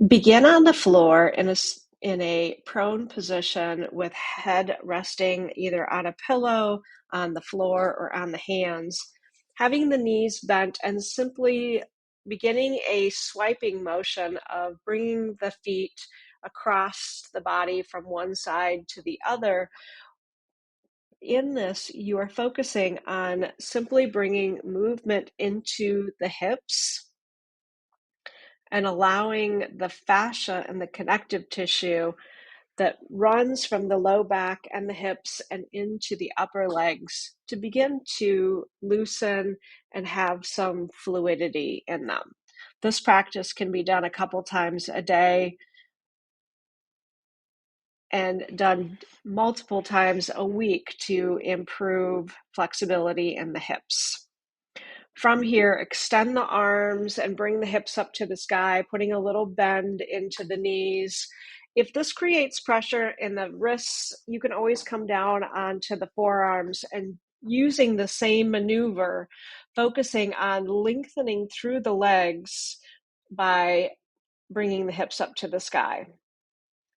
Begin on the floor in a prone position with head resting either on a pillow, on the floor, or on the hands, having the knees bent and simply beginning a swiping motion of bringing the feet across the body from one side to the other. In this, you are focusing on simply bringing movement into the hips and allowing the fascia and the connective tissue that runs from the low back and the hips and into the upper legs to begin to loosen and have some fluidity in them. This practice can be done a couple times a day and done multiple times a week to improve flexibility in the hips. From here, extend the arms and bring the hips up to the sky, putting a little bend into the knees. If this creates pressure in the wrists, you can always come down onto the forearms and using the same maneuver, focusing on lengthening through the legs by bringing the hips up to the sky.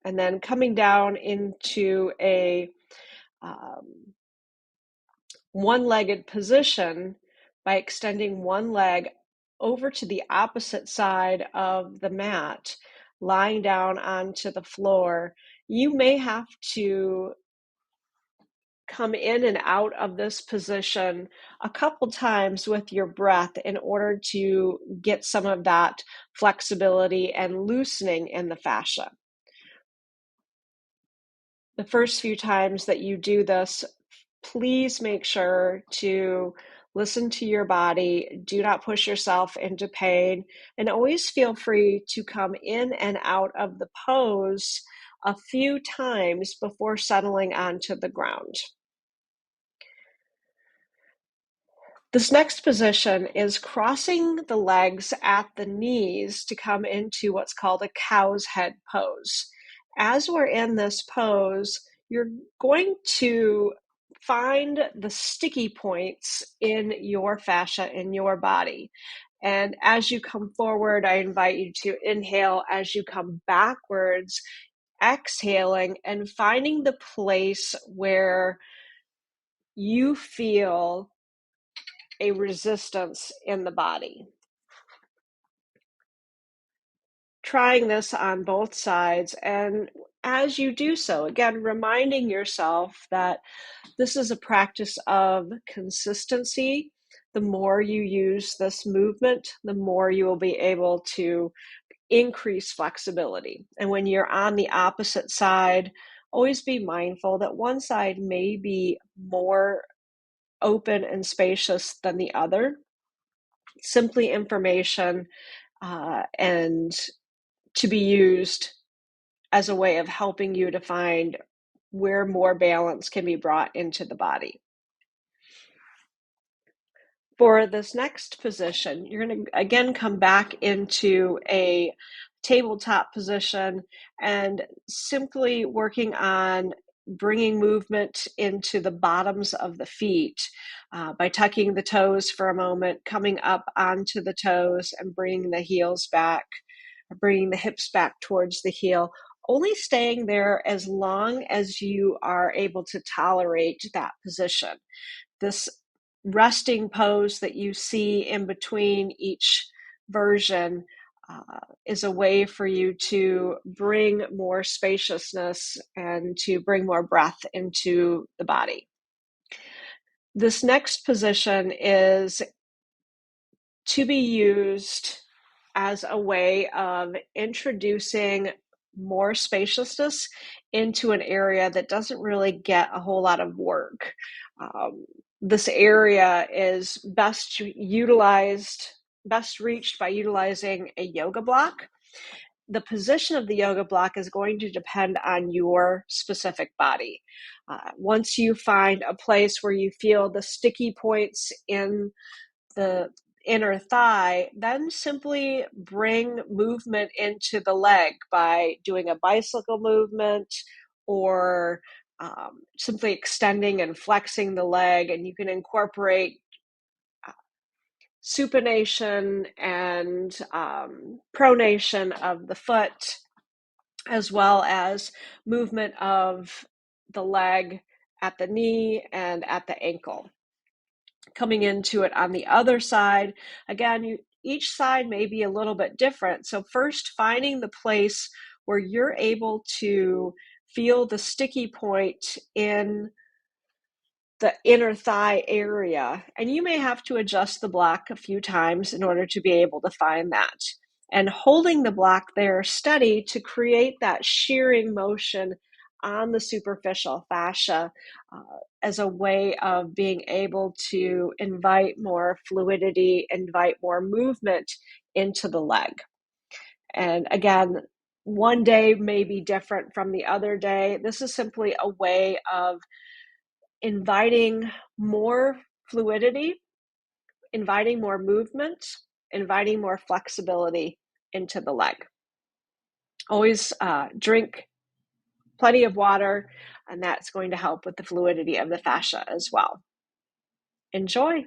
And then coming down into a one-legged position by extending one leg over to the opposite side of the mat, lying down onto the floor. You may have to come in and out of this position a couple times with your breath in order to get some of that flexibility and loosening in the fascia. The first few times that you do this, please make sure to listen to your body. Do not push yourself into pain, and always feel free to come in and out of the pose a few times before settling onto the ground. This next position is crossing the legs at the knees to come into what's called a cow's head pose. As we're in this pose, you're going to find the sticky points in your fascia, in your body. And as you come forward, I invite you to inhale. As you come backwards, exhaling and finding the place where you feel a resistance in the body. Trying this on both sides, and as you do so, again, reminding yourself that this is a practice of consistency. The more you use this movement, the more you will be able to increase flexibility. And when you're on the opposite side, always be mindful that one side may be more open and spacious than the other. Simply information and to be used as a way of helping you to find where more balance can be brought into the body. For this next position, you're going to again come back into a tabletop position and simply working on bringing movement into the bottoms of the feet by tucking the toes for a moment, coming up onto the toes and bringing the heels back, bringing the hips back towards the heel, only staying there as long as you are able to tolerate that position. This resting pose that you see in between each version is a way for you to bring more spaciousness and to bring more breath into the body. This next position is to be used as a way of introducing more spaciousness into an area that doesn't really get a whole lot of work. This area is best reached by utilizing a yoga block. The position of the yoga block is going to depend on your specific body. Once you find a place where you feel the sticky points in the inner thigh, then simply bring movement into the leg by doing a bicycle movement or simply extending and flexing the leg. And you can incorporate supination and pronation of the foot, as well as movement of the leg at the knee and at the ankle. Coming into it on the other side, again, each side may be a little bit different. So first, finding the place where you're able to feel the sticky point in the inner thigh area. And you may have to adjust the block a few times in order to be able to find that. And holding the block there steady to create that shearing motion on the superficial fascia as a way of being able to invite more fluidity, invite more movement into the leg. And again, one day may be different from the other day. This is simply a way of inviting more fluidity, inviting more movement, inviting more flexibility into the leg. Always drink plenty of water, and that's going to help with the fluidity of the fascia as well. Enjoy.